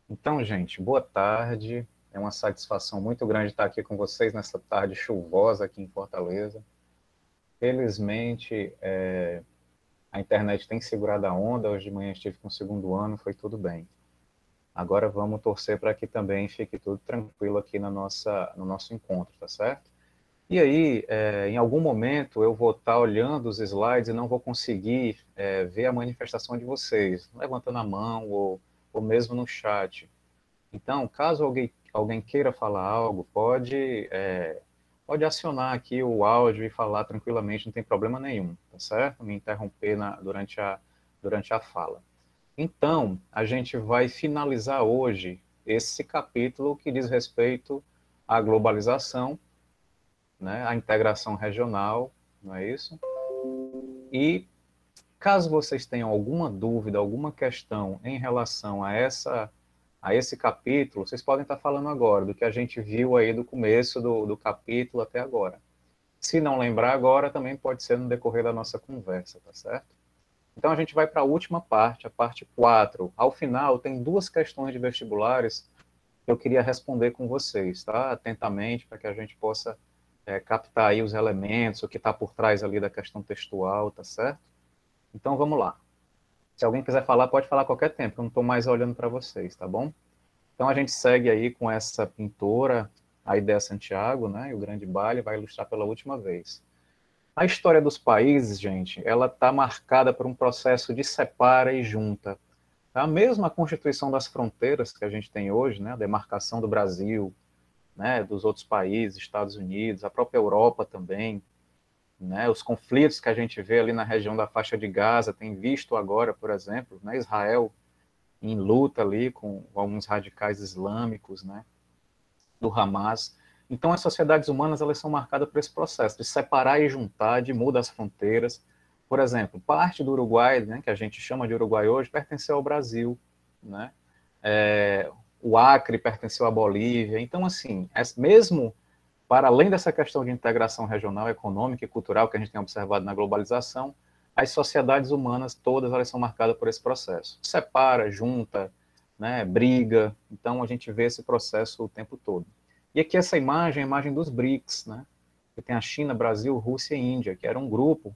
Então, gente, boa tarde. É uma satisfação muito grande estar aqui com vocês nessa tarde chuvosa aqui em Fortaleza. Felizmente, a internet tem segurado a onda. Hoje de manhã estive com o segundo ano, foi tudo bem. Agora vamos torcer para que também fique tudo tranquilo aqui no nosso encontro, tá certo? E aí, em algum momento, eu vou estar olhando os slides e não vou conseguir ver a manifestação de vocês, levantando a mão ou mesmo no chat. Então, caso alguém queira falar algo, pode acionar aqui o áudio e falar tranquilamente, não tem problema nenhum, tá certo? Me interromper durante a fala. Então, a gente vai finalizar hoje esse capítulo que diz respeito à globalização, né, à integração regional, não é isso? E caso vocês tenham alguma dúvida, alguma questão em relação a esse capítulo, vocês podem estar falando agora, do que a gente viu aí do começo do capítulo até agora. Se não lembrar agora, também pode ser no decorrer da nossa conversa, tá certo? Então a gente vai para a última parte, a parte 4. Ao final, tem duas questões de vestibulares que eu queria responder com vocês, tá? Atentamente, para que a gente possa captar aí os elementos, o que está por trás ali da questão textual, tá certo? Então vamos lá. Se alguém quiser falar, pode falar a qualquer tempo, eu não estou mais olhando para vocês, tá bom? Então a gente segue aí com essa pintora, a Ideia Santiago, né? E o Grande Baile vai ilustrar pela última vez. A história dos países, gente, ela está marcada por um processo de separa e junta. Tá? Mesmo a constituição das fronteiras que a gente tem hoje, né? A demarcação do Brasil, né? Dos outros países, Estados Unidos, a própria Europa também, né? Os conflitos que a gente vê ali na região da faixa de Gaza, tem visto agora, por exemplo, né? Israel em luta ali com alguns radicais islâmicos, né, do Hamas. Então, as sociedades humanas elas são marcadas por esse processo de separar e juntar, de mudar as fronteiras. Por exemplo, parte do Uruguai, né, que a gente chama de Uruguai hoje, pertenceu ao Brasil, né? O Acre pertenceu à Bolívia. Então, assim, mesmo para além dessa questão de integração regional, econômica e cultural que a gente tem observado na globalização, as sociedades humanas todas elas são marcadas por esse processo. Separa, junta, né, briga. Então a gente vê esse processo o tempo todo. E aqui essa imagem é a imagem dos BRICS, né? Que tem a China, Brasil, Rússia e Índia, que era um grupo,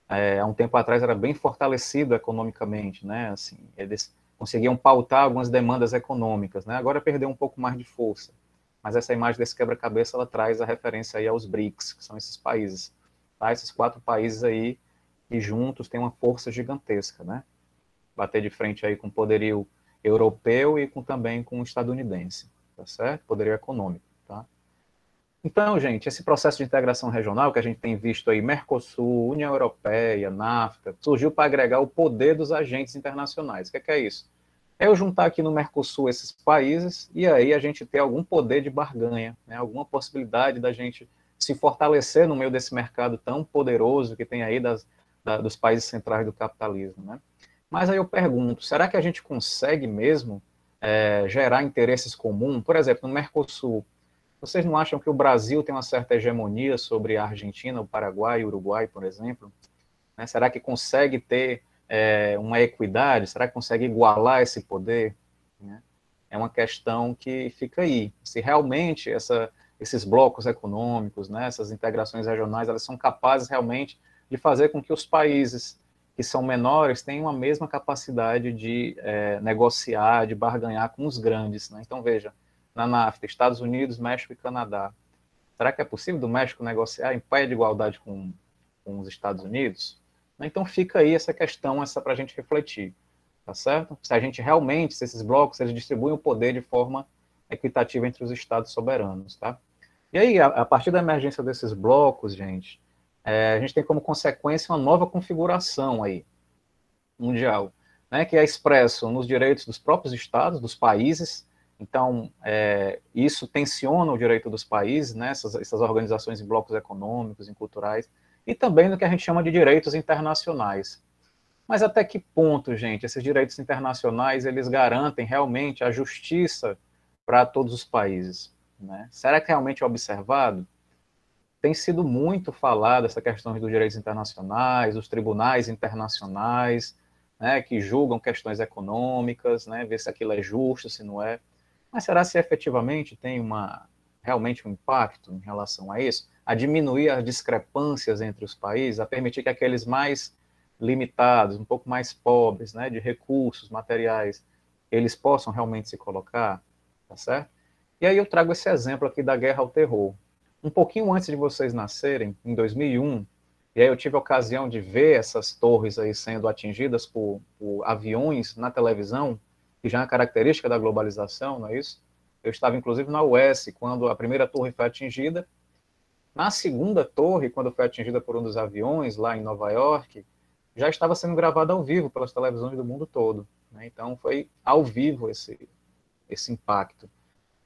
há um tempo atrás era bem fortalecido economicamente, né? Assim, eles conseguiam pautar algumas demandas econômicas, né? Agora perdeu um pouco mais de força. Mas essa imagem desse quebra-cabeça ela traz a referência aí aos BRICS, que são esses países, tá? Esses 4 países aí que juntos têm uma força gigantesca, né? Bater de frente aí com o poderio europeu e também com o estadunidense, tá certo? Poderio econômico, tá? Então, gente, esse processo de integração regional que a gente tem visto aí, Mercosul, União Europeia, NAFTA, surgiu para agregar o poder dos agentes internacionais. O que é isso? É eu juntar aqui no Mercosul esses países e aí a gente ter algum poder de barganha, né? Alguma possibilidade da gente se fortalecer no meio desse mercado tão poderoso que tem aí dos países centrais do capitalismo, né? Mas aí eu pergunto, será que a gente consegue mesmo gerar interesses comuns? Por exemplo, no Mercosul, vocês não acham que o Brasil tem uma certa hegemonia sobre a Argentina, o Paraguai e o Uruguai, por exemplo? Né? Será que consegue ter uma equidade? Será que consegue igualar esse poder? Né? É uma questão que fica aí. Se realmente esses blocos econômicos, né, essas integrações regionais, elas são capazes realmente de fazer com que os países que são menores tenham a mesma capacidade de negociar, de barganhar com os grandes. Né? Então, veja, na NAFTA, Estados Unidos, México e Canadá. Será que é possível do México negociar em pé de igualdade com os Estados Unidos? Então fica aí essa questão para a gente refletir, tá certo? Se a gente realmente, se esses blocos, eles distribuem o poder de forma equitativa entre os estados soberanos, tá? E aí, a partir da emergência desses blocos, gente, a gente tem como consequência uma nova configuração aí, mundial, né, que é expresso nos direitos dos próprios estados, dos países. Então, isso tensiona o direito dos países, né, essas organizações em blocos econômicos e culturais, e também no que a gente chama de direitos internacionais. Mas até que ponto, gente, esses direitos internacionais, eles garantem realmente a justiça para todos os países? Né? Será que realmente é observado? Tem sido muito falado essa questão dos direitos internacionais, dos tribunais internacionais, né, que julgam questões econômicas, né, ver se aquilo é justo, se não é. Mas será se efetivamente tem realmente um impacto em relação a isso? A diminuir as discrepâncias entre os países, a permitir que aqueles mais limitados, um pouco mais pobres, né, de recursos materiais, eles possam realmente se colocar, tá certo? E aí eu trago esse exemplo aqui da guerra ao terror. Um pouquinho antes de vocês nascerem, em 2001, e aí eu tive a ocasião de ver essas torres aí sendo atingidas por aviões na televisão, que já é uma característica da globalização, não é isso? Eu estava, inclusive, na US, quando a primeira torre foi atingida. Na segunda torre, quando foi atingida por um dos aviões, lá em Nova York, já estava sendo gravada ao vivo pelas televisões do mundo todo, né? Então, foi ao vivo esse impacto.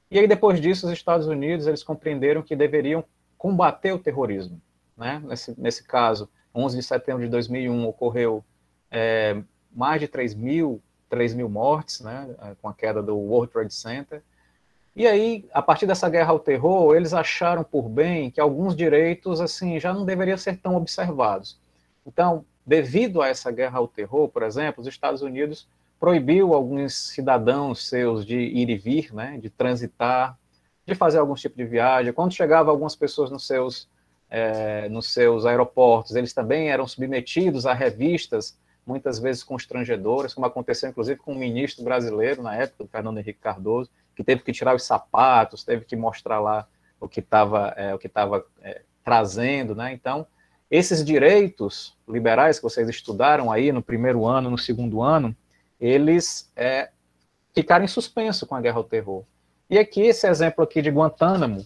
E aí, depois disso, os Estados Unidos eles compreenderam que deveriam combater o terrorismo, né? Nesse caso, 11 de setembro de 2001, ocorreu mais de 3 mil mortes, né? Com a queda do World Trade Center. E aí, a partir dessa guerra ao terror, eles acharam por bem que alguns direitos assim já não deveriam ser tão observados. Então, devido a essa guerra ao terror, por exemplo, os Estados Unidos proibiu alguns cidadãos seus de ir e vir, né, de transitar, de fazer algum tipo de viagem. Quando chegava algumas pessoas nos seus aeroportos, eles também eram submetidos a revistas, muitas vezes constrangedoras, como aconteceu inclusive com um ministro brasileiro na época, o Fernando Henrique Cardoso, que teve que tirar os sapatos, teve que mostrar lá o que estava trazendo, né? Então, esses direitos liberais que vocês estudaram aí no primeiro ano, no segundo ano, eles ficaram em suspenso com a guerra ao terror. E aqui, esse exemplo aqui de Guantánamo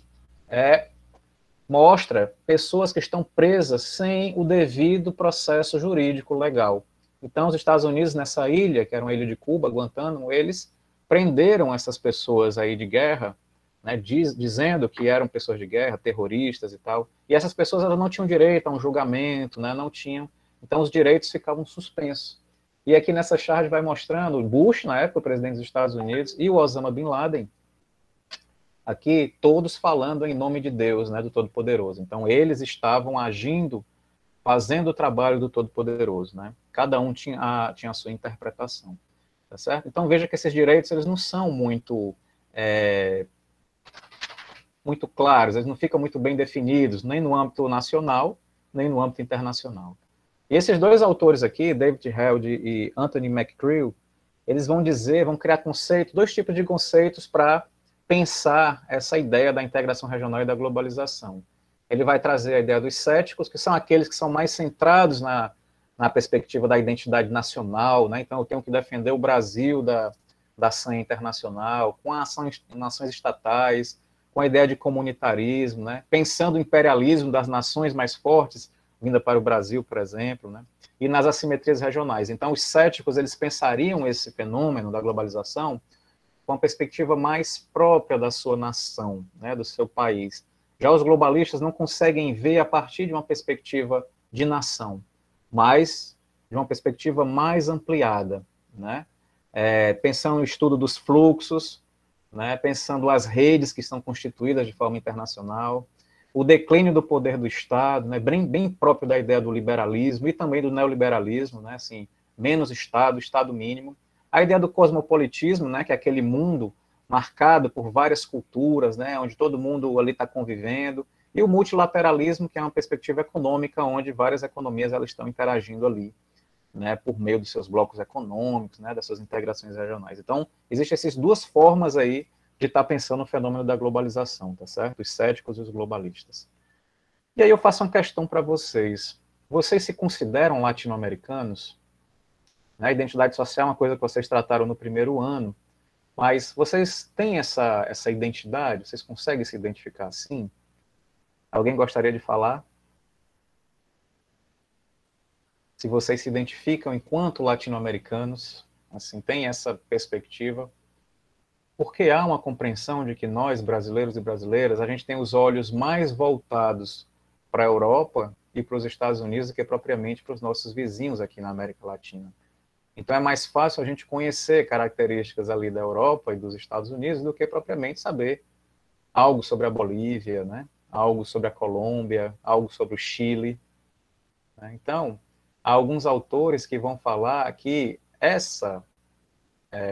mostra pessoas que estão presas sem o devido processo jurídico legal. Então, os Estados Unidos, nessa ilha, que era uma ilha de Cuba, Guantánamo, eles prenderam essas pessoas aí de guerra, né, dizendo que eram pessoas de guerra, terroristas e tal. E essas pessoas elas não tinham direito a um julgamento, né, não tinham. Então, os direitos ficavam suspensos. E aqui nessa charge vai mostrando Bush, na época, o presidente dos Estados Unidos, e o Osama Bin Laden, aqui todos falando em nome de Deus, né, do Todo-Poderoso. Então, eles estavam agindo, fazendo o trabalho do Todo-Poderoso, né? Cada um tinha a sua interpretação, tá certo? Então, veja que esses direitos, eles não são muito claros, eles não ficam muito bem definidos, nem no âmbito nacional, nem no âmbito internacional. E esses dois autores aqui, David Held e Anthony McCreal, eles vão criar conceitos, dois tipos de conceitos para pensar essa ideia da integração regional e da globalização. Ele vai trazer a ideia dos céticos, que são aqueles que são mais centrados na perspectiva da identidade nacional, né? Então eu tenho que defender o Brasil da ação internacional, com nações estatais, com a ideia de comunitarismo, né? Pensando o imperialismo das nações mais fortes, vinda para o Brasil, por exemplo, né? E nas assimetrias regionais. Então, os céticos, eles pensariam esse fenômeno da globalização com uma perspectiva mais própria da sua nação, né, do seu país. Já os globalistas não conseguem ver a partir de uma perspectiva de nação, mas de uma perspectiva mais ampliada, né? Pensando no estudo dos fluxos, né, pensando as redes que estão constituídas de forma internacional, o declínio do poder do Estado, né, bem próprio da ideia do liberalismo e também do neoliberalismo, né, assim, menos Estado, Estado mínimo. A ideia do cosmopolitismo, né, que é aquele mundo marcado por várias culturas, né, onde todo mundo ali está convivendo, e o multilateralismo, que é uma perspectiva econômica, onde várias economias elas estão interagindo ali, né, por meio dos seus blocos econômicos, né, das suas integrações regionais. Então, existem essas duas formas aí de estar pensando no fenômeno da globalização, tá certo? Os céticos e os globalistas. E aí eu faço uma questão para vocês. Vocês se consideram latino-americanos? A identidade social é uma coisa que vocês trataram no primeiro ano, mas vocês têm essa identidade? Vocês conseguem se identificar assim? Alguém gostaria de falar? Se vocês se identificam enquanto latino-americanos, assim, tem essa perspectiva? Porque há uma compreensão de que nós, brasileiros e brasileiras, a gente tem os olhos mais voltados para a Europa e para os Estados Unidos do que propriamente para os nossos vizinhos aqui na América Latina. Então é mais fácil a gente conhecer características ali da Europa e dos Estados Unidos do que propriamente saber algo sobre a Bolívia, né? Algo sobre a Colômbia, algo sobre o Chile, né? Então, há alguns autores que vão falar que essa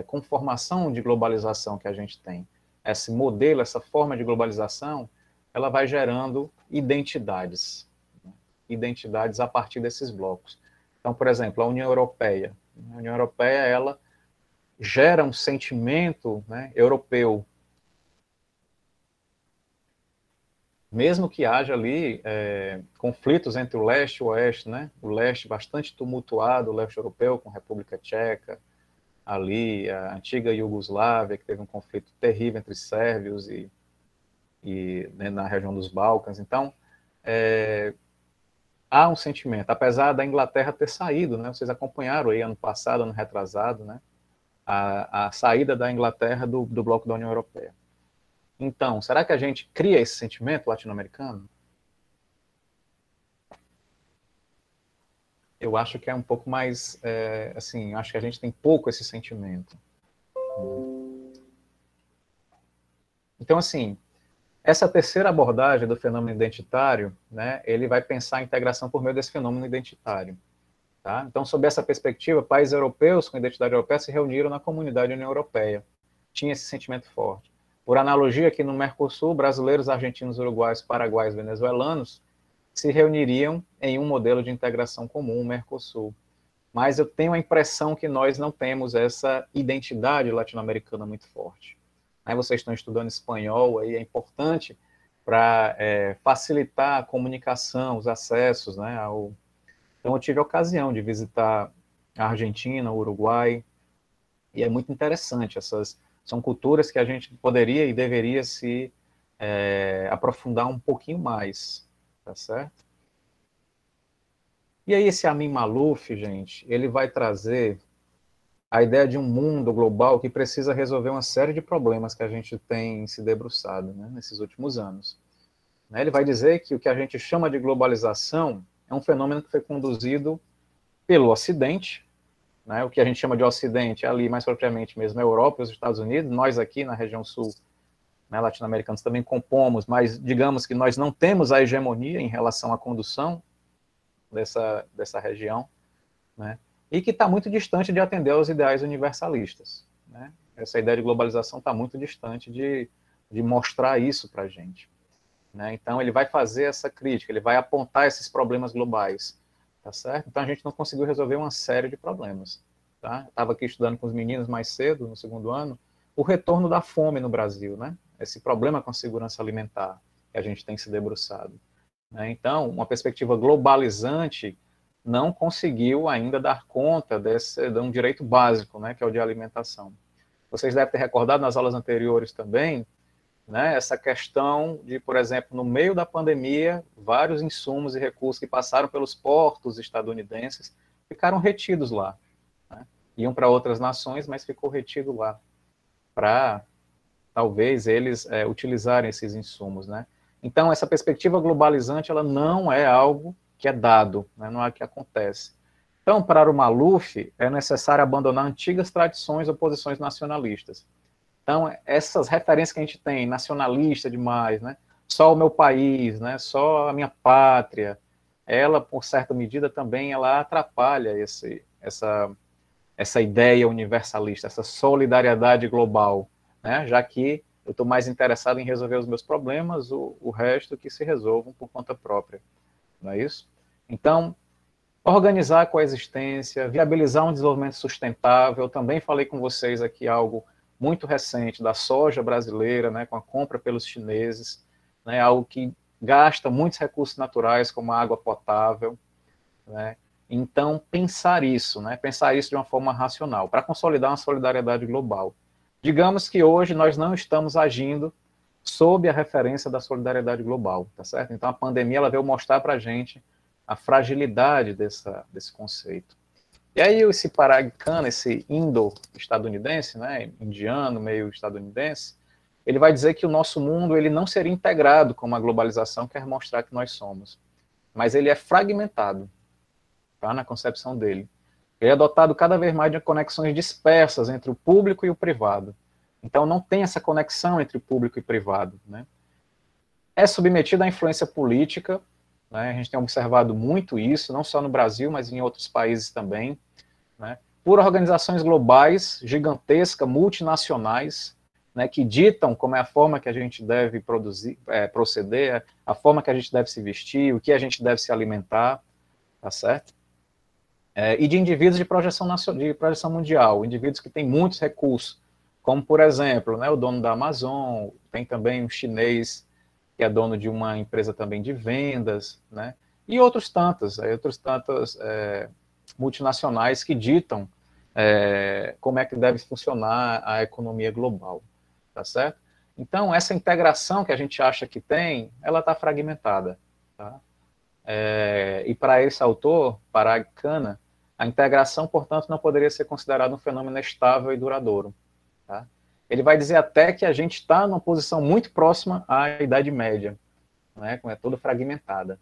conformação de globalização que a gente tem, esse modelo, essa forma de globalização, ela vai gerando identidades, né? Identidades a partir desses blocos. Então, por exemplo, a União Europeia. A União Europeia, ela gera um sentimento, né, europeu, mesmo que haja ali conflitos entre o leste e o oeste, né? O leste bastante tumultuado, o leste europeu com a República Tcheca, ali a antiga Iugoslávia, que teve um conflito terrível entre sérvios e né, na região dos Balcãs. Então, há um sentimento, apesar da Inglaterra ter saído, né? Vocês acompanharam aí ano passado, ano retrasado, né? A saída da Inglaterra do bloco da União Europeia. Então, será que a gente cria esse sentimento latino-americano? Eu acho que é um pouco mais, assim, acho que a gente tem pouco esse sentimento. Então, assim, essa terceira abordagem do fenômeno identitário, né, ele vai pensar a integração por meio desse fenômeno identitário. Tá? Então, sob essa perspectiva, países europeus com identidade europeia se reuniram na comunidade União Europeia. Tinha esse sentimento forte. Por analogia, aqui no Mercosul, brasileiros, argentinos, uruguaios, paraguaios, venezuelanos se reuniriam em um modelo de integração comum, o Mercosul. Mas eu tenho a impressão que nós não temos essa identidade latino-americana muito forte. Aí vocês estão estudando espanhol, aí é importante para facilitar a comunicação, os acessos, né, ao... Então eu tive a ocasião de visitar a Argentina, o Uruguai, e é muito interessante, essas são culturas que a gente poderia e deveria se aprofundar um pouquinho mais, tá certo? E aí esse Amin Maalouf, gente, ele vai trazer a ideia de um mundo global que precisa resolver uma série de problemas que a gente tem se debruçado, né, nesses últimos anos. Ele vai dizer que o que a gente chama de globalização é um fenômeno que foi conduzido pelo Ocidente, né, o que a gente chama de Ocidente, ali mais propriamente mesmo a Europa e os Estados Unidos, nós aqui na região sul, né, latino-americanos também compomos, mas digamos que nós não temos a hegemonia em relação à condução dessa região, né, e que está muito distante de atender aos ideais universalistas. Né? Essa ideia de globalização está muito distante de mostrar isso para a gente. Né? Então, ele vai fazer essa crítica, ele vai apontar esses problemas globais, tá certo? Então, a gente não conseguiu resolver uma série de problemas. Tá? Estava aqui estudando com os meninos mais cedo, no segundo ano, o retorno da fome no Brasil, né? Esse problema com a segurança alimentar que a gente tem se debruçado. Né? Então, uma perspectiva globalizante não conseguiu ainda dar conta de um direito básico, né, que é o de alimentação. Vocês devem ter recordado nas aulas anteriores também, né, essa questão de, por exemplo, no meio da pandemia, vários insumos e recursos que passaram pelos portos estadunidenses ficaram retidos lá. Né? Iam para outras nações, mas ficou retido lá, para talvez eles utilizarem esses insumos. Né? Então, essa perspectiva globalizante, ela não é algo que é dado, né? Não é que acontece. Então, para o Maalouf, é necessário abandonar antigas tradições ou posições nacionalistas. Então, essas referências que a gente tem, nacionalista demais, né? Só o meu país, né? Só a minha pátria, ela, por certa medida, também ela atrapalha essa ideia universalista, essa solidariedade global, né? Já que eu estou mais interessado em resolver os meus problemas, o resto que se resolvam por conta própria. Não é isso? Então, organizar a coexistência, viabilizar um desenvolvimento sustentável. Eu também falei com vocês aqui algo muito recente da soja brasileira, né, com a compra pelos chineses, né, algo que gasta muitos recursos naturais, como a água potável. Né? Então, pensar isso, né, pensar isso de uma forma racional, para consolidar uma solidariedade global. Digamos que hoje nós não estamos agindo sob a referência da solidariedade global, tá certo? Então a pandemia ela veio mostrar para a gente a fragilidade desse conceito. E aí esse Paragkhan, esse indo-estadunidense, né, indiano, meio estadunidense, ele vai dizer que o nosso mundo ele não seria integrado como a globalização quer mostrar que nós somos, mas ele é fragmentado, tá, na concepção dele. Ele é dotado cada vez mais de conexões dispersas entre o público e o privado. Então não tem essa conexão entre o público e privado, né? É submetido à influência política, né? A gente tem observado muito isso, não só no Brasil, mas em outros países também, né? Por organizações globais, gigantescas, multinacionais, né, que ditam como é a forma que a gente deve produzir, proceder, a forma que a gente deve se vestir, o que a gente deve se alimentar, tá certo? E de indivíduos de projeção mundial, indivíduos que têm muitos recursos, como, por exemplo, né, o dono da Amazon, tem também um chinês que é dono de uma empresa também de vendas, né, e outros tantas multinacionais que ditam como é que deve funcionar a economia global, tá certo? Então, essa integração que a gente acha que tem, ela está fragmentada, tá? E para esse autor, Parag Khanna, a integração, portanto, não poderia ser considerada um fenômeno estável e duradouro. Tá? Ele vai dizer até que a gente está numa posição muito próxima à Idade Média, né, como é toda fragmentada.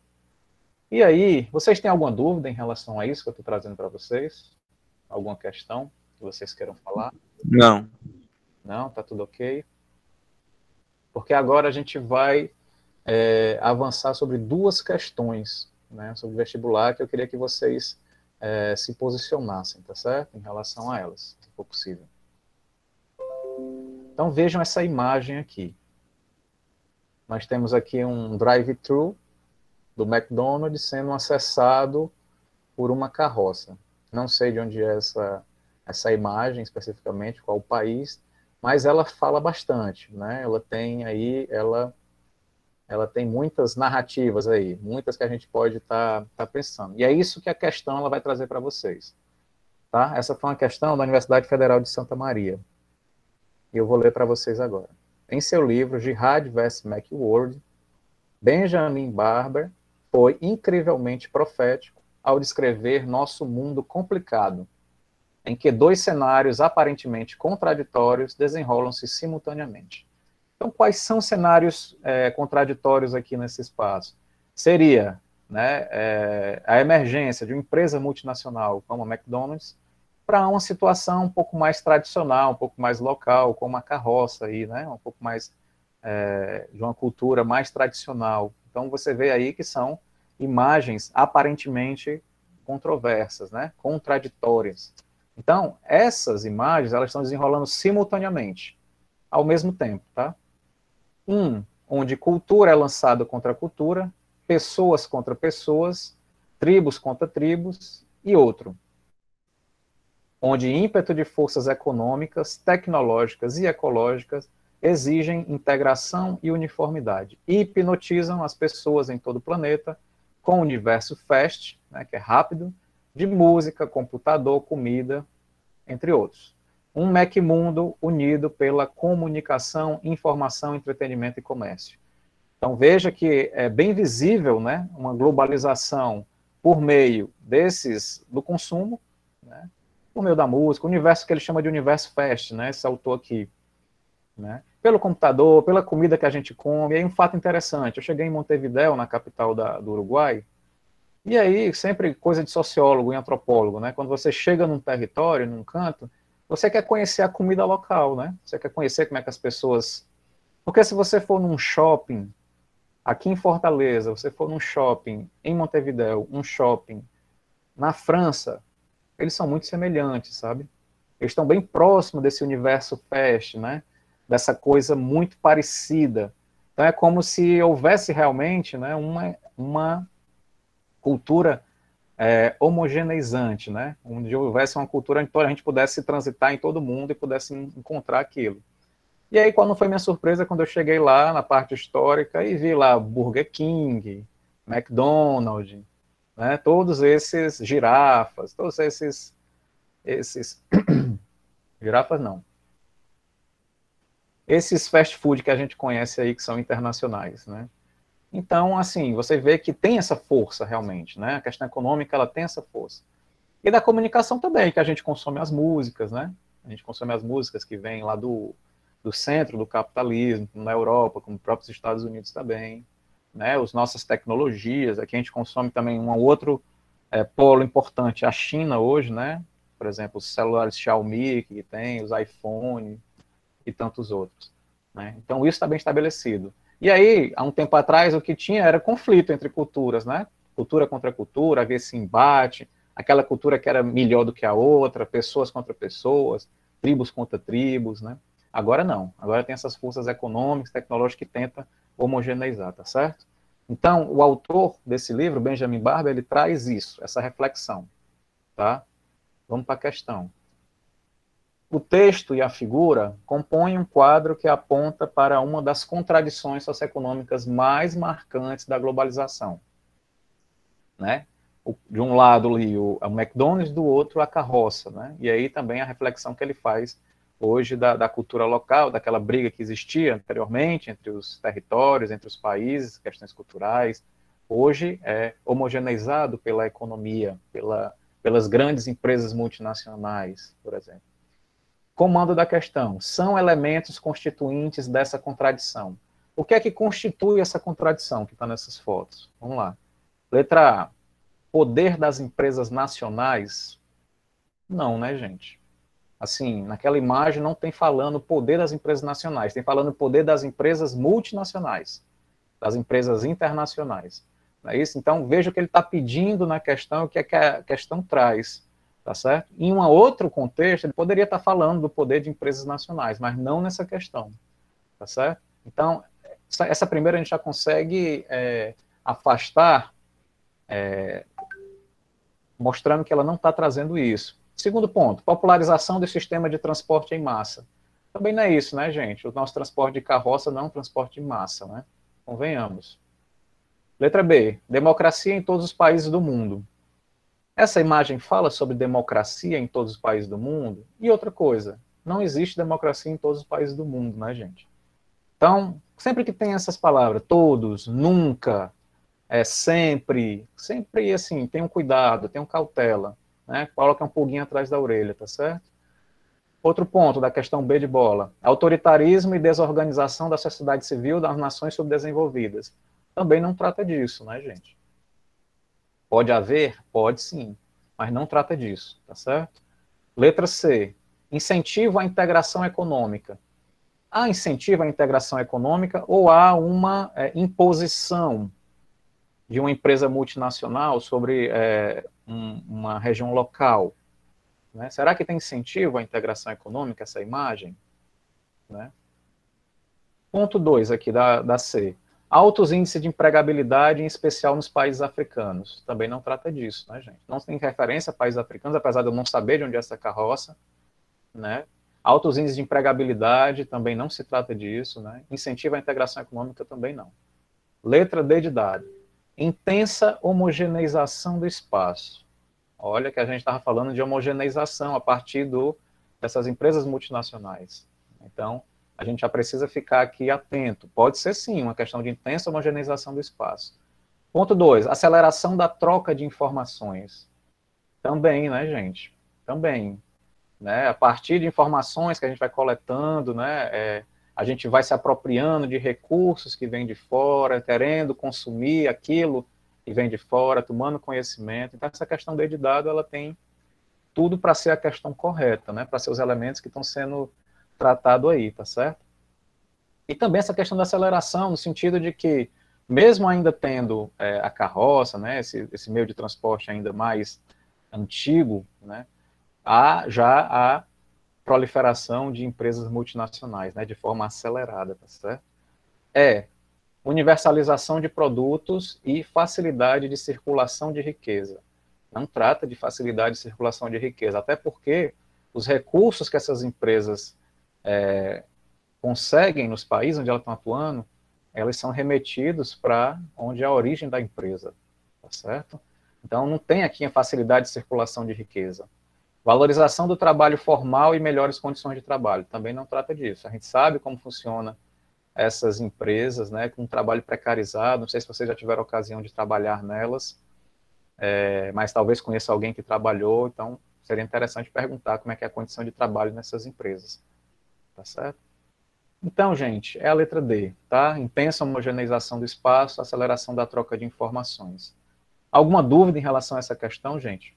E aí, vocês têm alguma dúvida em relação a isso que eu estou trazendo para vocês? Alguma questão que vocês queiram falar? Não. Não? Tá tudo ok? Porque agora a gente vai avançar sobre duas questões, né, sobre vestibular, que eu queria que vocês se posicionassem, tá certo? Em relação a elas, se for possível. Então vejam essa imagem aqui. Nós temos aqui um drive-thru do McDonald's sendo acessado por uma carroça. Não sei de onde é essa imagem especificamente, qual o país, mas ela fala bastante, né? Ela tem muitas narrativas aí, muitas que a gente pode estar pensando. E é isso que a questão ela vai trazer para vocês. Tá? Essa foi uma questão da Universidade Federal de Santa Maria. E eu vou ler para vocês agora. Em seu livro, Jihad vs. Macworld, Benjamin Barber foi incrivelmente profético ao descrever nosso mundo complicado, em que dois cenários aparentemente contraditórios desenrolam-se simultaneamente. Então, quais são os cenários contraditórios aqui nesse espaço? Seria, né, a emergência de uma empresa multinacional como a McDonald's para uma situação um pouco mais tradicional, um pouco mais local, como a carroça aí, né, um pouco mais de uma cultura mais tradicional. Então, você vê aí que são imagens aparentemente controversas, né, contraditórias. Então, essas imagens, elas estão desenrolando simultaneamente, ao mesmo tempo, tá? Onde cultura é lançada contra cultura, pessoas contra pessoas, tribos contra tribos, e outro, onde ímpeto de forças econômicas, tecnológicas e ecológicas exigem integração e uniformidade, e hipnotizam as pessoas em todo o planeta com o universo fast, né, que é rápido, de música, computador, comida, entre outros. Um Mecmundo unido pela comunicação, informação, entretenimento e comércio. Então veja que é bem visível, né, uma globalização por meio do consumo, né, por meio da música, o universo que ele chama de universo fast, né, esse autor aqui, né, pelo computador, pela comida que a gente come. E aí um fato interessante, eu cheguei em Montevidéu, na capital do Uruguai, e aí sempre coisa de sociólogo e antropólogo, né, quando você chega num território, num canto, você quer conhecer a comida local, né? Você quer conhecer como é que as pessoas... Porque se você for num shopping, aqui em Fortaleza, você for num shopping em Montevidéu, um shopping na França, eles são muito semelhantes, sabe? Eles estão bem próximos desse universo fast, né? Dessa coisa muito parecida. Então é como se houvesse realmente, né, uma cultura homogeneizante, né? Onde houvesse uma cultura onde a gente pudesse transitar em todo mundo e pudesse encontrar aquilo. E aí, qual não foi minha surpresa quando eu cheguei lá na parte histórica e vi lá Burger King, McDonald's, né? Todos esses girafas, todos esses girafas não. Esses fast food que a gente conhece aí que são internacionais, né? Então, assim, você vê que tem essa força realmente, né? A questão econômica, ela tem essa força. E da comunicação também, que a gente consome as músicas, né? A gente consome as músicas que vêm lá do centro do capitalismo, como na Europa, como nos próprios Estados Unidos também, né? As nossas tecnologias, aqui a gente consome também um outro polo importante, a China hoje, né? Por exemplo, os celulares Xiaomi que tem, os iPhone e tantos outros, né? Então isso está bem estabelecido. E aí, há um tempo atrás, o que tinha era conflito entre culturas, né? Cultura contra cultura, havia esse embate, aquela cultura que era melhor do que a outra, pessoas contra pessoas, tribos contra tribos, né? Agora não. Agora tem essas forças econômicas, tecnológicas que tentam homogeneizar, tá certo? Então, o autor desse livro, Benjamin Barber, ele traz isso, essa reflexão, tá? Vamos para a questão. O texto e a figura compõem um quadro que aponta para uma das contradições socioeconômicas mais marcantes da globalização, né? De um lado ali o McDonald's, do outro a carroça, né? E aí também a reflexão que ele faz hoje da cultura local, daquela briga que existia anteriormente entre os territórios, entre os países, questões culturais, hoje é homogeneizado pela economia, pelas grandes empresas multinacionais, por exemplo. Comando da questão. São elementos constituintes dessa contradição. O que é que constitui essa contradição que está nessas fotos? Vamos lá. Letra A. Poder das empresas nacionais? Não, né, gente? Assim, naquela imagem não tem falando poder das empresas nacionais, tem falando poder das empresas multinacionais, das empresas internacionais. Não é isso? Então, veja o que ele está pedindo na questão, o que é que a questão traz, tá certo? Em um outro contexto, ele poderia estar falando do poder de empresas nacionais, mas não nessa questão, tá certo? Então, essa primeira a gente já consegue afastar, mostrando que ela não está trazendo isso. Segundo ponto, popularização do sistema de transporte em massa. Também não é isso, né, gente? O nosso transporte de carroça não é um transporte em massa, né? Convenhamos. Letra B, democracia em todos os países do mundo. Essa imagem fala sobre democracia em todos os países do mundo? E outra coisa, não existe democracia em todos os países do mundo, né, gente? Então, sempre que tem essas palavras, todos, nunca, sempre assim, tenham cuidado, tenham cautela, né? Coloca um pulguinho atrás da orelha, tá certo? Outro ponto da questão B de bola, autoritarismo e desorganização da sociedade civil das nações subdesenvolvidas. Também não trata disso, né, gente? Pode haver? Pode sim, mas não trata disso, tá certo? Letra C, incentivo à integração econômica. Há incentivo à integração econômica ou há uma imposição de uma empresa multinacional sobre uma região local? Né? Será que tem incentivo à integração econômica, essa imagem? Né? Ponto 2 aqui da C. Altos índices de empregabilidade, em especial nos países africanos. Também não trata disso, né, gente? Não tem referência a países africanos, apesar de eu não saber de onde é essa carroça, né? Altos índices de empregabilidade, também não se trata disso, né? Incentivo à integração econômica, também não. Letra D de dado. Intensa homogeneização do espaço. Olha que a gente estava falando de homogeneização a partir dessas empresas multinacionais. Então, a gente já precisa ficar aqui atento. Pode ser, sim, uma questão de intensa homogeneização do espaço. Ponto 2, aceleração da troca de informações. Também, né, gente? Também. Né? A partir de informações que a gente vai coletando, né, a gente vai se apropriando de recursos que vêm de fora, querendo consumir aquilo que vem de fora, tomando conhecimento. Então, essa questão de dado, ela tem tudo para ser a questão correta, né, para ser os elementos que estão sendo tratados aí, tá certo? E também essa questão da aceleração, no sentido de que, mesmo ainda tendo a carroça, né, esse meio de transporte ainda mais antigo, né, já há proliferação de empresas multinacionais, né, de forma acelerada, tá certo? Universalização de produtos e facilidade de circulação de riqueza. Não trata de facilidade de circulação de riqueza, até porque os recursos que essas empresas conseguem nos países onde elas estão atuando, elas são remetidos para onde é a origem da empresa, tá certo? Então, não tem aqui a facilidade de circulação de riqueza. Valorização do trabalho formal e melhores condições de trabalho. Também não trata disso. A gente sabe como funciona essas empresas, né, com um trabalho precarizado. Não sei se vocês já tiveram a ocasião de trabalhar nelas, mas talvez conheça alguém que trabalhou, então seria interessante perguntar como é que é a condição de trabalho nessas empresas. Tá certo? Então, gente, é a letra D, tá? Intensa homogeneização do espaço, aceleração da troca de informações. Alguma dúvida em relação a essa questão, gente?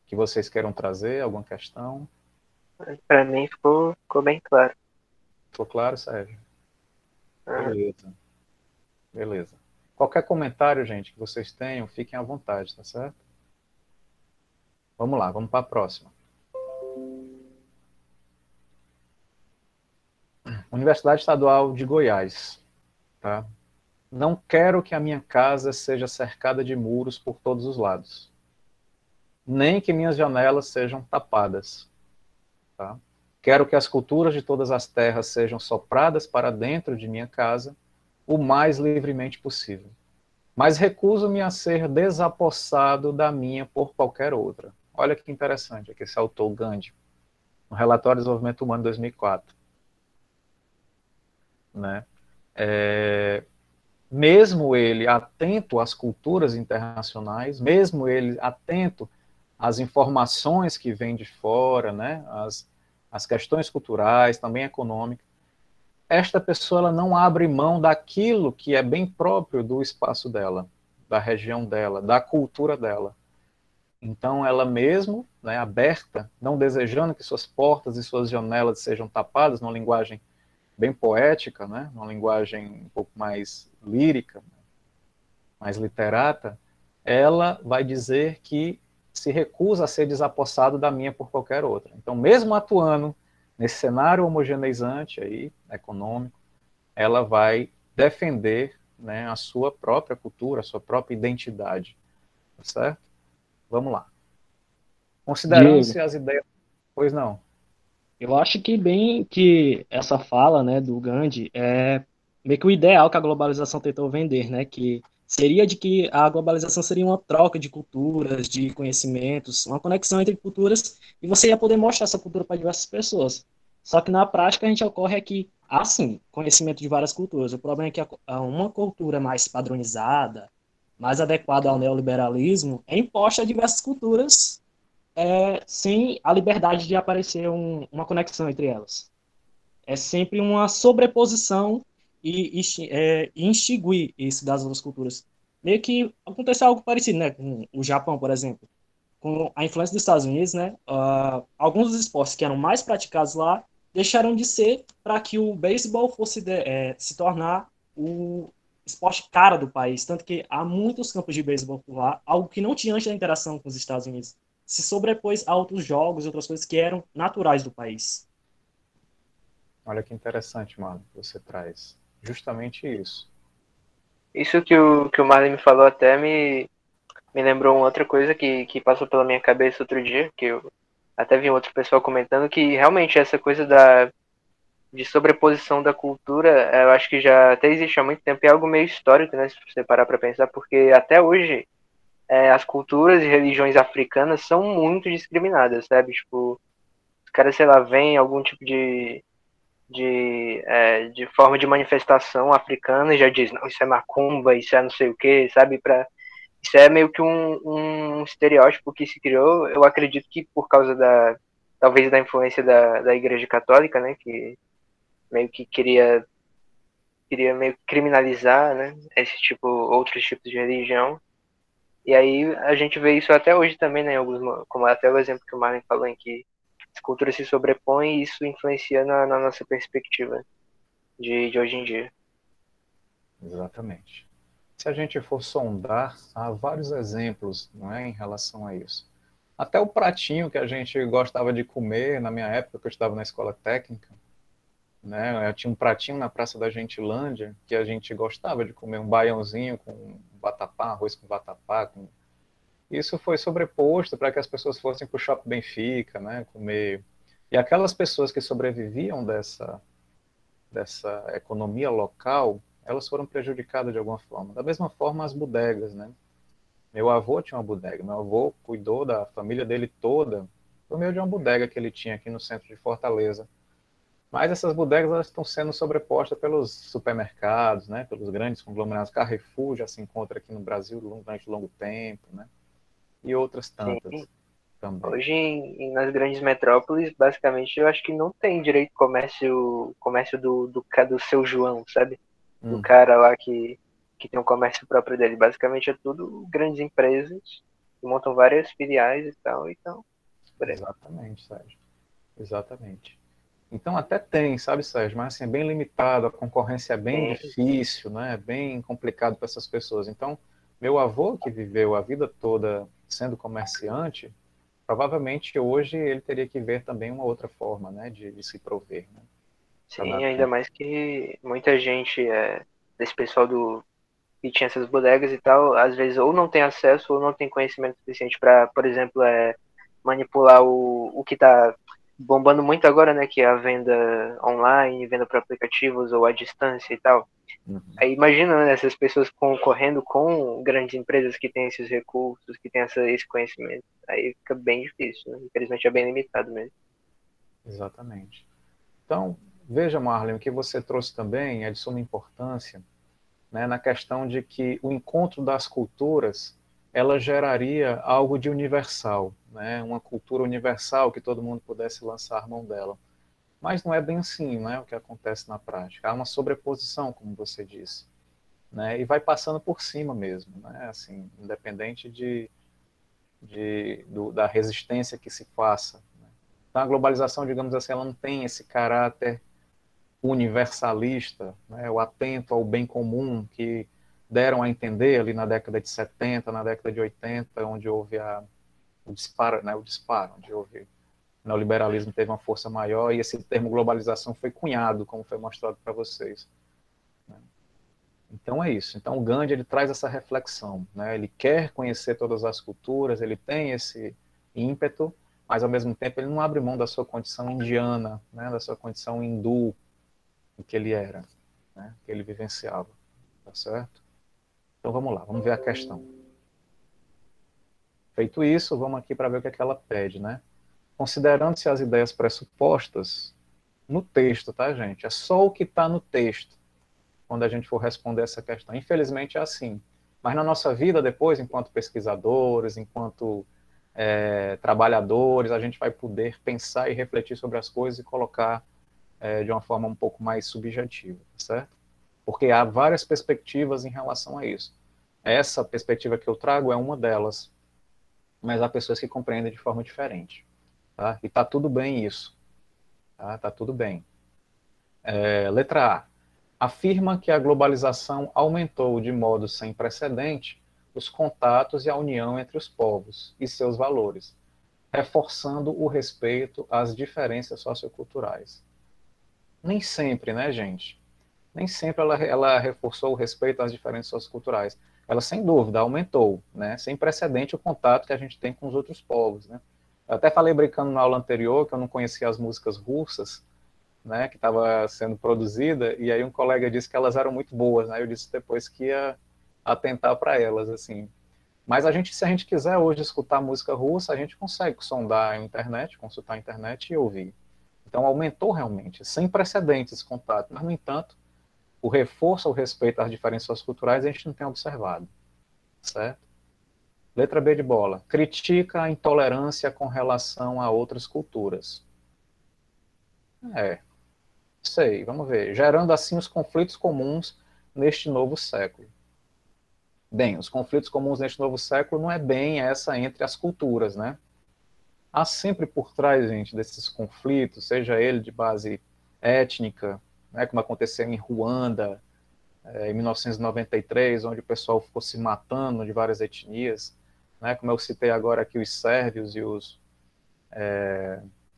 Que vocês queiram trazer? Alguma questão? Para mim ficou bem claro. Ficou claro, Sérgio? Aham. Beleza, beleza. Qualquer comentário, gente, que vocês tenham, fiquem à vontade, tá certo? Vamos lá, vamos para a próxima. Universidade Estadual de Goiás, tá? Não quero que a minha casa seja cercada de muros por todos os lados, nem que minhas janelas sejam tapadas, tá? Quero que as culturas de todas as terras sejam sopradas para dentro de minha casa o mais livremente possível. Mas recuso-me a ser desapossado da minha por qualquer outra. Olha que interessante, aqui esse autor Gandhi, no Relatório de Desenvolvimento Humano de 2004, né? Mesmo ele atento às culturas internacionais, mesmo ele atento às informações que vêm de fora, né? As questões culturais, também econômicas, esta pessoa ela não abre mão daquilo que é bem próprio do espaço dela, da região dela, da cultura dela. Então, ela mesmo, né, aberta, não desejando que suas portas e suas janelas sejam tapadas, numa linguagem bem poética, né, numa linguagem um pouco mais lírica, mais literata, ela vai dizer que se recusa a ser desapossado da minha por qualquer outra. Então, mesmo atuando nesse cenário homogeneizante aí, econômico, ela vai defender, né, a sua própria cultura, a sua própria identidade, tá certo? Vamos lá. Diego, Considerando-se as ideias... Pois não. eu acho que bem que essa fala, né, do Gandhi é meio que o ideal que a globalização tentou vender, né, que seria de que a globalização seria uma troca de culturas, de conhecimentos, uma conexão entre culturas e você ia poder mostrar essa cultura para diversas pessoas. Só que na prática a gente ocorre aqui, há sim, conhecimento de várias culturas. O problema é que uma cultura mais padronizada, mais adequada ao neoliberalismo, é imposta a diversas culturas sem a liberdade de aparecer uma conexão entre elas. É sempre uma sobreposição e extinguir isso das outras culturas. Meio que aconteceu algo parecido, né, com o Japão, por exemplo. Com a influência dos Estados Unidos, né, alguns dos esportes que eram mais praticados lá deixaram de ser para que o beisebol fosse se tornar o esporte cara do país. Tanto que há muitos campos de beisebol por lá, algo que não tinha antes da interação com os Estados Unidos. Se sobrepôs a outros jogos e outras coisas que eram naturais do país. Olha que interessante, mano, que você traz. Justamente isso. Isso que o Marlon me falou até me lembrou uma outra coisa que passou pela minha cabeça outro dia, que eu até vi um outro pessoal comentando, que realmente essa coisa de sobreposição da cultura, eu acho que já até existe há muito tempo, e é algo meio histórico, né, se você parar para pensar, porque até hoje as culturas e religiões africanas são muito discriminadas, sabe? Tipo, os caras, sei lá, veem algum tipo de forma de manifestação africana e já diz, não, isso é macumba, isso é não sei o que, sabe? Isso é meio que um estereótipo que se criou, eu acredito que por causa talvez da influência da Igreja Católica, né? Que meio que queria meio que criminalizar, né? Esse tipo, outros tipos de religião. E aí a gente vê isso até hoje também, né? Como até o exemplo que o Marlon falou, em que as culturas se sobrepõem e isso influencia na nossa perspectiva de hoje em dia. Exatamente. Se a gente for sondar, há vários exemplos, não é, em relação a isso. Até o pratinho que a gente gostava de comer na minha época, que eu estava na escola técnica, né? Eu tinha um pratinho na Praça da Gentilândia que a gente gostava de comer um baiãozinho com vatapá, arroz com vatapá. Isso foi sobreposto para que as pessoas fossem para o Shopping Benfica, né? Comer. E aquelas pessoas que sobreviviam dessa economia local, elas foram prejudicadas de alguma forma. Da mesma forma, as bodegas, né? Meu avô tinha uma bodega. Meu avô cuidou da família dele toda por meio de uma bodega que ele tinha aqui no centro de Fortaleza. Mas essas bodegas elas estão sendo sobrepostas pelos supermercados, né? Pelos grandes conglomerados. Carrefour já se encontra aqui no Brasil durante longo tempo, né? E outras Sim. tantas também. Hoje, nas grandes metrópoles, basicamente, eu acho que não tem direito comércio do seu João, sabe? Do Hum, cara lá que tem um comércio próprio dele. Basicamente é tudo grandes empresas que montam várias filiais e tal, então, por aí. exatamente, Sérgio. Exatamente. Então até tem, sabe, Sérgio, mas assim, é bem limitado, a concorrência é bem Tem. difícil, né? É bem complicado para essas pessoas. Então, meu avô, que viveu a vida toda sendo comerciante, provavelmente hoje ele teria que ver também uma outra forma, né, de se prover, né, para dar Sim, ainda conta. mais que muita gente desse pessoal que tinha essas bodegas e tal, às vezes ou não tem acesso ou não tem conhecimento suficiente para, por exemplo, manipular o que está bombando muito agora, né, que é a venda online, venda por aplicativos ou à distância e tal. Uhum. Aí imagina, né, essas pessoas concorrendo com grandes empresas que têm esses recursos, que têm esse conhecimento. Aí fica bem difícil, né? Infelizmente é bem limitado mesmo. Exatamente. Então, veja, Marlon, o que você trouxe também é de suma importância, né, na questão de que o encontro das culturas, ela geraria algo de universal, né, uma cultura universal que todo mundo pudesse lançar mão dela. Mas não é bem assim, né, o que acontece na prática. Há uma sobreposição, como você disse, né, e vai passando por cima mesmo, né, assim, independente da resistência que se faça. Né. Então, a globalização, digamos assim, ela não tem esse caráter universalista, né, o atento ao bem comum que deram a entender ali na década de 70, na década de 80, onde houve o disparo, onde houve o neoliberalismo teve uma força maior e esse termo globalização foi cunhado, como foi mostrado para vocês. Né. Então é isso. Então o Gandhi ele traz essa reflexão, né? Ele quer conhecer todas as culturas, ele tem esse ímpeto, mas ao mesmo tempo ele não abre mão da sua condição indiana, né? Da sua condição hindu, o que ele era, né? Que ele vivenciava, tá certo? Então vamos lá, vamos ver a questão. Feito isso, vamos aqui para ver o que é que ela pede, né? Considerando-se as ideias pressupostas no texto, tá, gente? É só o que está no texto quando a gente for responder essa questão. Infelizmente é assim. Mas na nossa vida depois, enquanto pesquisadores, enquanto trabalhadores, a gente vai poder pensar e refletir sobre as coisas e colocar de uma forma um pouco mais subjetiva, certo? Porque há várias perspectivas em relação a isso. Essa perspectiva que eu trago é uma delas, mas há pessoas que compreendem de forma diferente, tá? E tá tudo bem isso, tá? Tá tudo bem. Letra A. Afirma que a globalização aumentou de modo sem precedente os contatos e a união entre os povos e seus valores, reforçando o respeito às diferenças socioculturais. Nem sempre, né, gente? Nem sempre ela reforçou o respeito às diferenças socioculturais. Ela, sem dúvida, aumentou, né? Sem precedente o contato que a gente tem com os outros povos, né? Eu até falei brincando na aula anterior que eu não conhecia as músicas russas, né, que estava sendo produzida, e aí um colega disse que elas eram muito boas, né? Eu disse depois que ia atentar para elas, assim. Mas se a gente quiser hoje escutar música russa, a gente consegue sondar a internet, consultar a internet e ouvir. Então aumentou realmente, sem precedentes esse contato, mas no entanto, o reforço ao respeito às diferenças culturais a gente não tem observado, certo? Letra B de bola. Critica a intolerância com relação a outras culturas. Sei, vamos ver. Gerando assim os conflitos comuns neste novo século. Bem, os conflitos comuns neste novo século não é bem essa entre as culturas, né? Há sempre por trás, gente, desses conflitos, seja ele de base étnica, né, como aconteceu em Ruanda, em 1993, onde o pessoal ficou se matando de várias etnias, né, como eu citei agora aqui os sérvios e os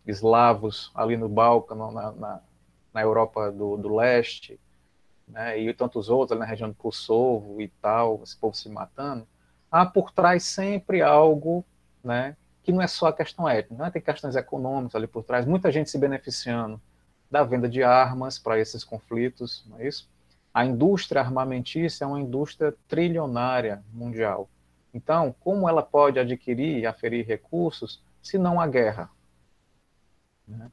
eslavos ali no Balcão, na Europa do Leste, né, e tantos outros ali na região do Kosovo e tal, esse povo se matando, há por trás sempre algo, né, que não é só a questão étnica, né, tem questões econômicas ali por trás, muita gente se beneficiando da venda de armas para esses conflitos, não é isso? A indústria armamentícia é uma indústria trilionária mundial. Então, como ela pode adquirir e aferir recursos se não há guerra? Né?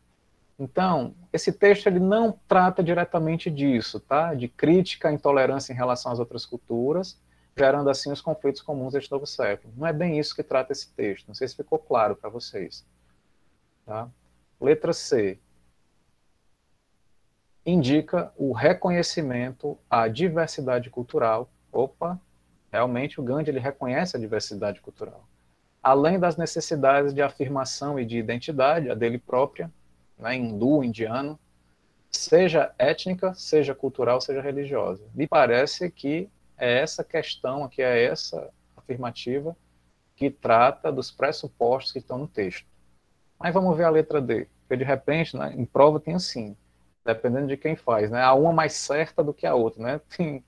Então, esse texto ele não trata diretamente disso, tá? De crítica à intolerância em relação às outras culturas, gerando assim os conflitos comuns deste novo século. Não é bem isso que trata esse texto. Não sei se ficou claro para vocês. Tá? Letra C. Indica o reconhecimento à diversidade cultural. Opa, realmente o Gandhi ele reconhece a diversidade cultural. Além das necessidades de afirmação e de identidade, a dele própria, né, hindu, indiano, seja étnica, seja cultural, seja religiosa. Me parece que é essa questão aqui, é essa afirmativa que trata dos pressupostos que estão no texto. Mas vamos ver a letra D, porque de repente, né, em prova tem assim, dependendo de quem faz, né, há uma mais certa do que a outra, né, tem,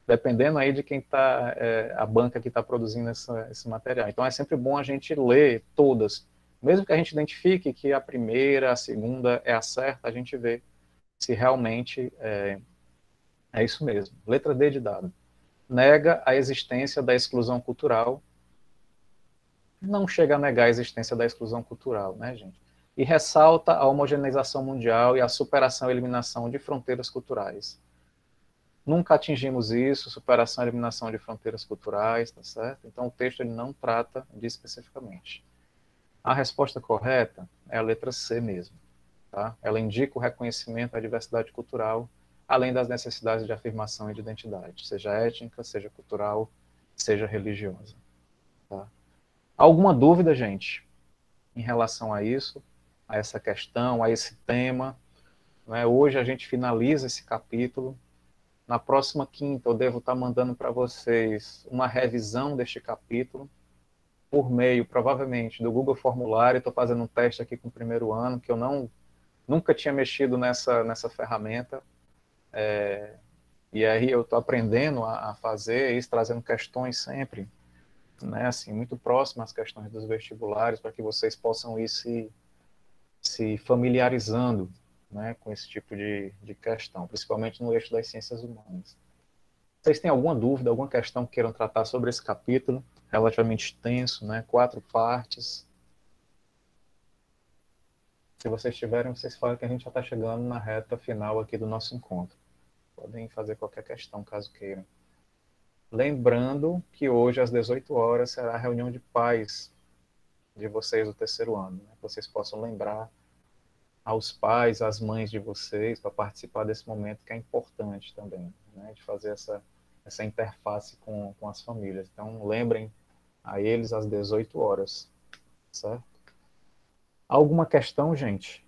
dependendo aí de quem está, a banca que está produzindo esse material. Então é sempre bom a gente ler todas, mesmo que a gente identifique que a primeira, a segunda é a certa, a gente vê se realmente é isso mesmo. Letra D de dado. Nega a existência da exclusão cultural. Não chega a negar a existência da exclusão cultural, né, gente? E ressalta a homogeneização mundial e a superação e eliminação de fronteiras culturais. Nunca atingimos isso, superação e eliminação de fronteiras culturais, tá certo? Então o texto ele não trata disso especificamente. A resposta correta é a letra C mesmo, tá? Ela indica o reconhecimento da diversidade cultural, além das necessidades de afirmação e de identidade, seja étnica, seja cultural, seja religiosa, tá? Alguma dúvida, gente, em relação a isso, a essa questão, a esse tema, né? Hoje a gente finaliza esse capítulo. Na próxima quinta eu devo estar mandando para vocês uma revisão deste capítulo por meio, provavelmente, do Google Formulário. Estou fazendo um teste aqui com o primeiro ano, que eu nunca tinha mexido nessa ferramenta. E aí eu estou aprendendo a fazer isso, trazendo questões sempre, né, assim, muito próximas às questões dos vestibulares, para que vocês possam ir se familiarizando, né, com esse tipo de questão, principalmente no eixo das ciências humanas. Vocês têm alguma dúvida, alguma questão que queiram tratar sobre esse capítulo, relativamente extenso, né, 4 partes? Se vocês tiverem, vocês falam que a gente já está chegando na reta final aqui do nosso encontro. Podem fazer qualquer questão, caso queiram. Lembrando que hoje, às 18 horas, será a reunião de pais de vocês do terceiro ano, né? Que vocês possam lembrar aos pais, às mães de vocês, para participar desse momento que é importante também, né? De fazer essa interface com as famílias. Então, lembrem a eles às 18 horas, certo? Alguma questão, gente?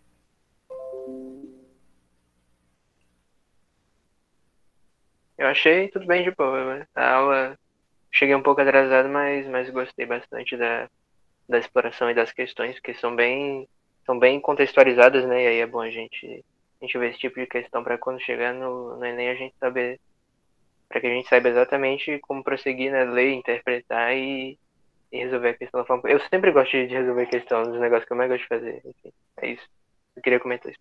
Eu achei tudo bem de boa, né? A aula, cheguei um pouco atrasado, mas gostei bastante da exploração e das questões, que são bem contextualizadas, né? E aí é bom a gente ver esse tipo de questão para quando chegar no Enem a gente saber, para que a gente saiba exatamente como prosseguir, né? Ler, interpretar e resolver a questão da forma. Eu sempre gosto de resolver questão dos negócios que eu mais gosto de fazer. Enfim, é isso. Eu queria comentar isso.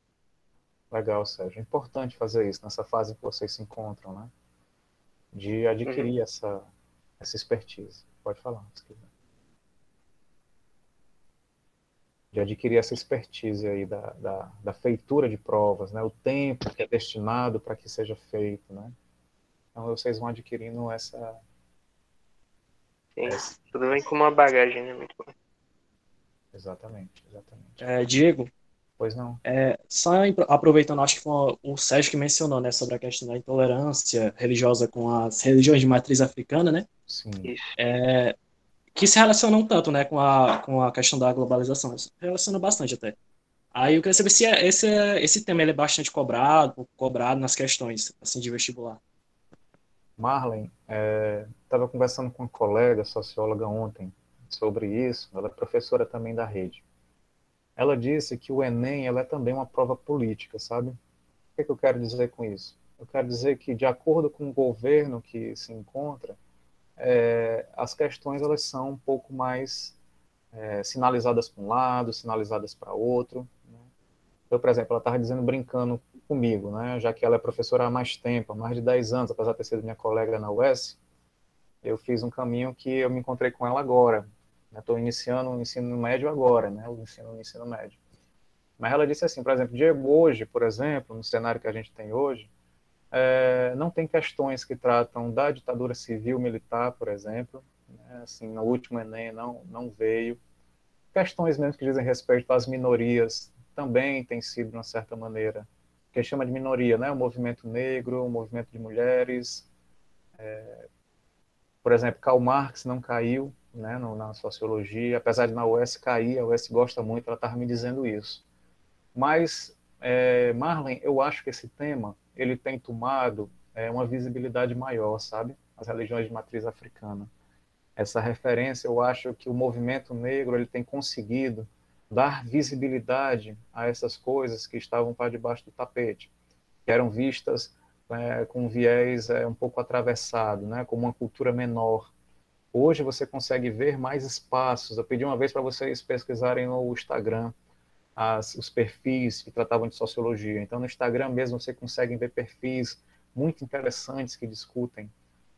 Legal, Sérgio. É importante fazer isso nessa fase que vocês se encontram, né? De adquirir essa expertise. Pode falar, se quiser. De adquirir essa expertise aí da feitura de provas, né? O tempo que é destinado para que seja feito, né? Então vocês vão adquirindo Sim, tudo bem com uma bagagem, né? Muito bom. Exatamente, exatamente. Diego, Pois não. só aproveitando, acho que foi o Sérgio que mencionou, né, sobre a questão da intolerância religiosa com as religiões de matriz africana, né, Sim. Isso. que se relacionam tanto, né, com a questão da globalização, se relaciona bastante até. Aí eu queria saber se esse tema ele é bastante cobrado nas questões, assim, de vestibular. Marlen, estava conversando com uma colega socióloga ontem sobre isso. Ela é professora também da rede. Ela disse que o Enem ela é também uma prova política, sabe? O que eu quero dizer com isso? Eu quero dizer que, de acordo com o governo que se encontra, as questões elas são um pouco mais sinalizadas para um lado, sinalizadas para outro. Né? Então, por exemplo, ela estava dizendo, brincando comigo, né? Já que ela é professora há mais tempo, há mais de 10 anos, apesar de ter sido minha colega na UES, eu fiz um caminho que eu me encontrei com ela agora. Estou iniciando o ensino médio agora, né? O ensino médio. Mas ela disse assim, por exemplo, Diego, hoje, por exemplo, no cenário que a gente tem hoje, não tem questões que tratam da ditadura civil militar, por exemplo, né? Assim, no último Enem não veio. Questões mesmo que dizem respeito às minorias também tem sido, de uma certa maneira, que chama de minoria, né? O movimento negro, o movimento de mulheres. Por exemplo, Karl Marx não caiu, né, na sociologia, apesar de na UES cair, a UES gosta muito, ela estava me dizendo isso. Mas, Marlen, eu acho que esse tema ele tem tomado uma visibilidade maior, sabe? As religiões de matriz africana. Essa referência, eu acho que o movimento negro ele tem conseguido dar visibilidade a essas coisas que estavam para debaixo do tapete, que eram vistas com um viés um pouco atravessado, né? Como uma cultura menor. Hoje você consegue ver mais espaços. Eu pedi uma vez para vocês pesquisarem no Instagram os perfis que tratavam de sociologia. Então, no Instagram mesmo, você consegue ver perfis muito interessantes que discutem,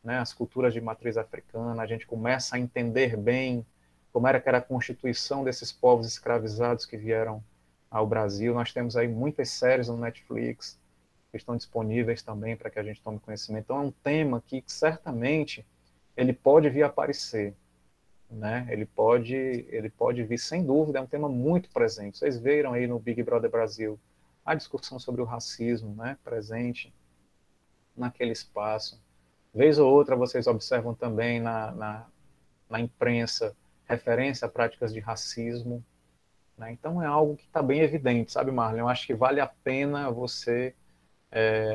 né, as culturas de matriz africana. A gente começa a entender bem como era que era a constituição desses povos escravizados que vieram ao Brasil. Nós temos aí muitas séries no Netflix que estão disponíveis também para que a gente tome conhecimento. Então, é um tema que certamente ele pode vir a aparecer, né? Ele pode vir sem dúvida, é um tema muito presente. Vocês viram aí no Big Brother Brasil a discussão sobre o racismo, né? Presente naquele espaço. Vez ou outra vocês observam também na imprensa referência a práticas de racismo, né? Então é algo que está bem evidente, sabe, Marlon? Eu acho que vale a pena você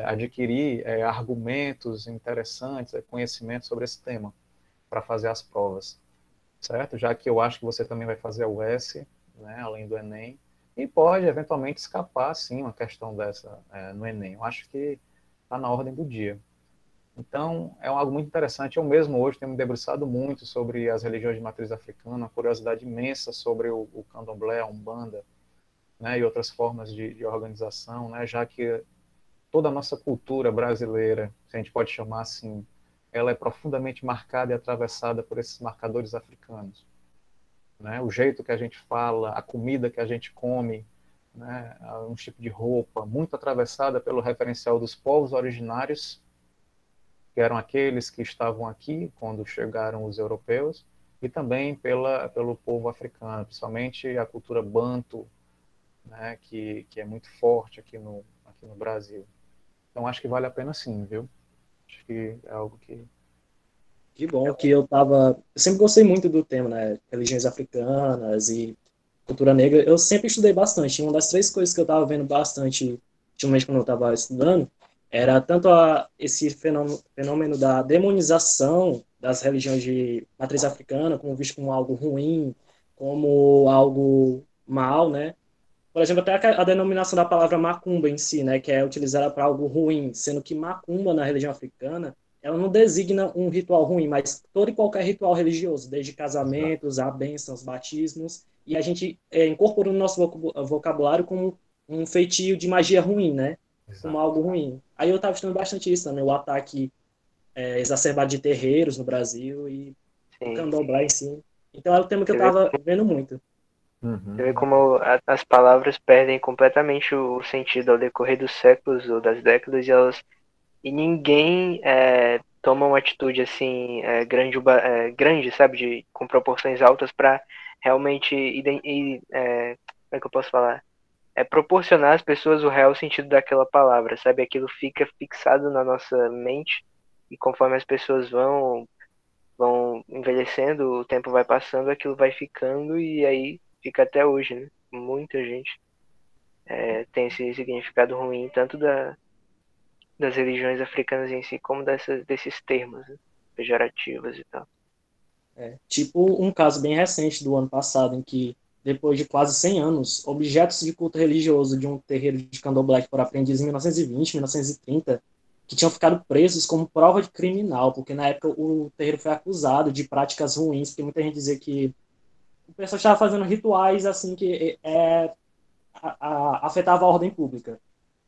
adquirir argumentos interessantes, conhecimento sobre esse tema para fazer as provas, certo? Já que eu acho que você também vai fazer a UES, né, além do Enem, e pode eventualmente escapar, sim, uma questão dessa no Enem. Eu acho que está na ordem do dia. Então, é algo muito interessante. Eu mesmo hoje tenho me debruçado muito sobre as religiões de matriz africana, uma curiosidade imensa sobre o candomblé, a umbanda, né, e outras formas de organização, né, já que toda a nossa cultura brasileira, se a gente pode chamar assim, ela é profundamente marcada e atravessada por esses marcadores africanos, né? O jeito que a gente fala, a comida que a gente come, né? Um tipo de roupa, muito atravessada pelo referencial dos povos originários, que eram aqueles que estavam aqui quando chegaram os europeus, e também pelo povo africano, principalmente a cultura banto, né? Que é muito forte aqui no Brasil. Então, acho que vale a pena sim, viu? Acho que é algo que... Que bom que eu sempre gostei muito do tema, né? Religiões africanas e cultura negra. Eu sempre estudei bastante. Uma das três coisas que eu estava vendo bastante, ultimamente, quando eu estava estudando, era tanto esse fenômeno da demonização das religiões de matriz africana, como visto como algo ruim, como algo mal, né? Por exemplo, até a denominação da palavra macumba em si, né, que é utilizada para algo ruim, sendo que macumba na religião africana, ela não designa um ritual ruim, mas todo e qualquer ritual religioso, desde Exato. casamentos, a bênçãos, batismos, e a gente incorpora no nosso vocabulário como um feitio de magia ruim, né, como Exato. algo ruim. Aí eu estava estudando bastante isso também, o ataque exacerbado de terreiros no Brasil e o Sim. candomblé em si. Então é o tema que eu Você vê, estava vendo muito. você vê Uhum. como as palavras perdem completamente o sentido ao decorrer dos séculos ou das décadas e ninguém toma uma atitude assim grande, sabe, com proporções altas para realmente como é que eu posso falar? Proporcionar às pessoas o real sentido daquela palavra, sabe? Aquilo fica fixado na nossa mente e conforme as pessoas vão envelhecendo, o tempo vai passando, aquilo vai ficando e aí fica até hoje, né? Muita gente tem esse significado ruim, tanto das religiões africanas em si, como desses termos, né? Pejorativos e tal. Tipo um caso bem recente do ano passado, em que, depois de quase 100 anos, objetos de culto religioso de um terreiro de candomblé que foram apreendidos em 1920, 1930, que tinham ficado presos como prova de criminal, porque na época o terreiro foi acusado de práticas ruins, porque muita gente dizia que o pessoal estava fazendo rituais assim que afetava a ordem pública.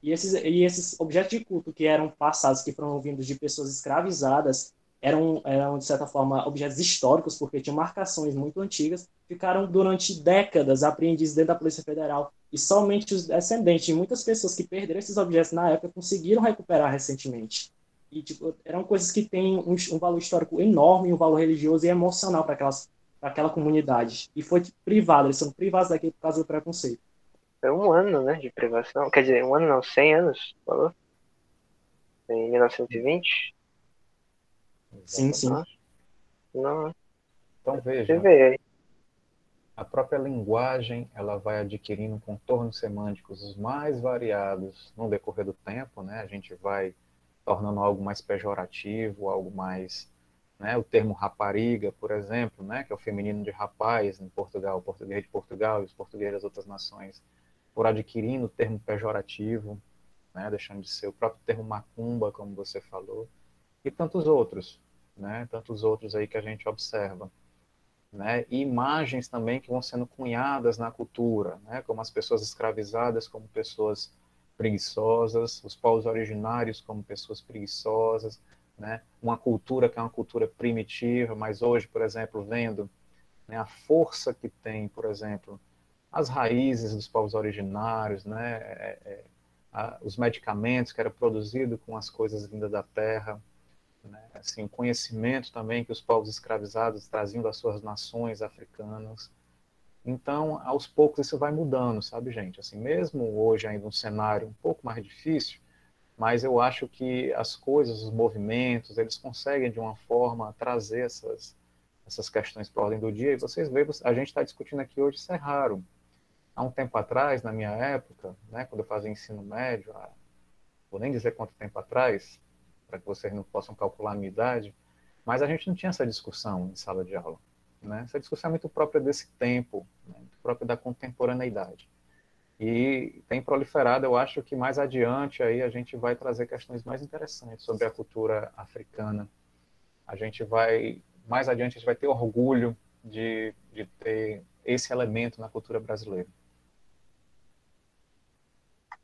E esses objetos de culto que eram passados, que foram vindos de pessoas escravizadas, eram, de certa forma, objetos históricos, porque tinham marcações muito antigas, ficaram durante décadas apreendidos dentro da Polícia Federal. E somente os descendentes de muitas pessoas que perderam esses objetos na época conseguiram recuperar recentemente. E tipo, eram coisas que têm um valor histórico enorme, um valor religioso e emocional para aquela comunidade. E foi privado, eles são privados daquilo por causa do preconceito. Foi um ano, né, de privação. Quer dizer, um ano não, 100 anos, falou? Em 1920? Sim, sim. Exatamente. Nossa, não, Então, você veja, vê aí. A própria linguagem, ela vai adquirindo contornos semânticos os mais variados no decorrer do tempo, né? A gente vai tornando algo mais pejorativo, algo mais, né? O termo rapariga, por exemplo, né? Que é o feminino de rapaz em Portugal, o português de Portugal e os portugueses das outras nações, por adquirindo o termo pejorativo, né? Deixando de ser o próprio termo macumba, como você falou, e tantos outros, né? Tantos outros aí que a gente observa. Né, e imagens também que vão sendo cunhadas na cultura, né, como as pessoas escravizadas como pessoas preguiçosas, os povos originários como pessoas preguiçosas, né, uma cultura que é uma cultura primitiva, mas hoje, por exemplo, vendo, né, a força que tem, por exemplo, as raízes dos povos originários, né, os medicamentos que eram produzidos com as coisas vindas da terra, né? Assim, o conhecimento também que os povos escravizados traziam das suas nações africanas. Então, aos poucos isso vai mudando, sabe, gente? Assim, mesmo hoje ainda um cenário um pouco mais difícil, mas eu acho que as coisas, os movimentos, eles conseguem de uma forma trazer essas questões para a ordem do dia. E vocês veem, a gente está discutindo aqui hoje, isso é raro. Há um tempo atrás, na minha época, né, quando eu fazia ensino médio, vou nem dizer quanto tempo atrás, para que vocês não possam calcular a minha idade, mas a gente não tinha essa discussão em sala de aula. Né? Essa discussão é muito própria desse tempo, né? Muito própria da contemporaneidade. E tem proliferado, eu acho que mais adiante aí a gente vai trazer questões mais interessantes sobre a cultura africana. A gente vai, mais adiante, a gente vai ter orgulho de ter esse elemento na cultura brasileira.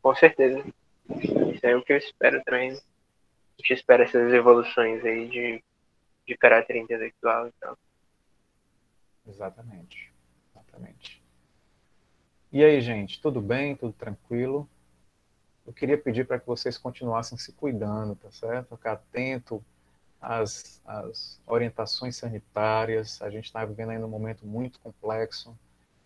Com certeza. Isso é o que eu espero também. A gente espera essas evoluções aí de caráter intelectual e tal. Exatamente. Exatamente. E aí, gente, tudo bem? Tudo tranquilo? Eu queria pedir para que vocês continuassem se cuidando, tá certo? Ficar atento às orientações sanitárias. A gente está vivendo ainda um momento muito complexo.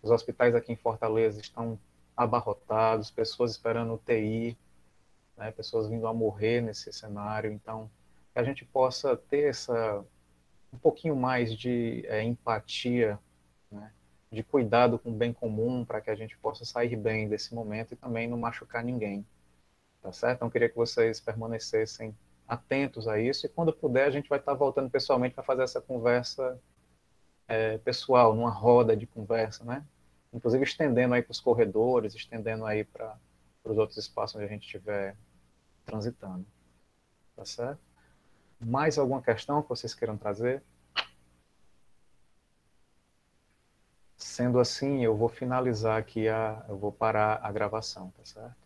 Os hospitais aqui em Fortaleza estão abarrotados, pessoas esperando UTI, né? Pessoas vindo a morrer nesse cenário. Então, que a gente possa ter um pouquinho mais de empatia, né? De cuidado com o bem comum, para que a gente possa sair bem desse momento e também não machucar ninguém. Tá certo? Então, eu queria que vocês permanecessem atentos a isso e quando puder a gente vai estar voltando pessoalmente para fazer essa conversa pessoal, numa roda de conversa, né? Inclusive estendendo aí para os corredores, estendendo aí para os outros espaços onde a gente estiver transitando. Tá certo? Mais alguma questão que vocês queiram trazer? Sendo assim, eu vou finalizar aqui, eu vou parar a gravação, tá certo?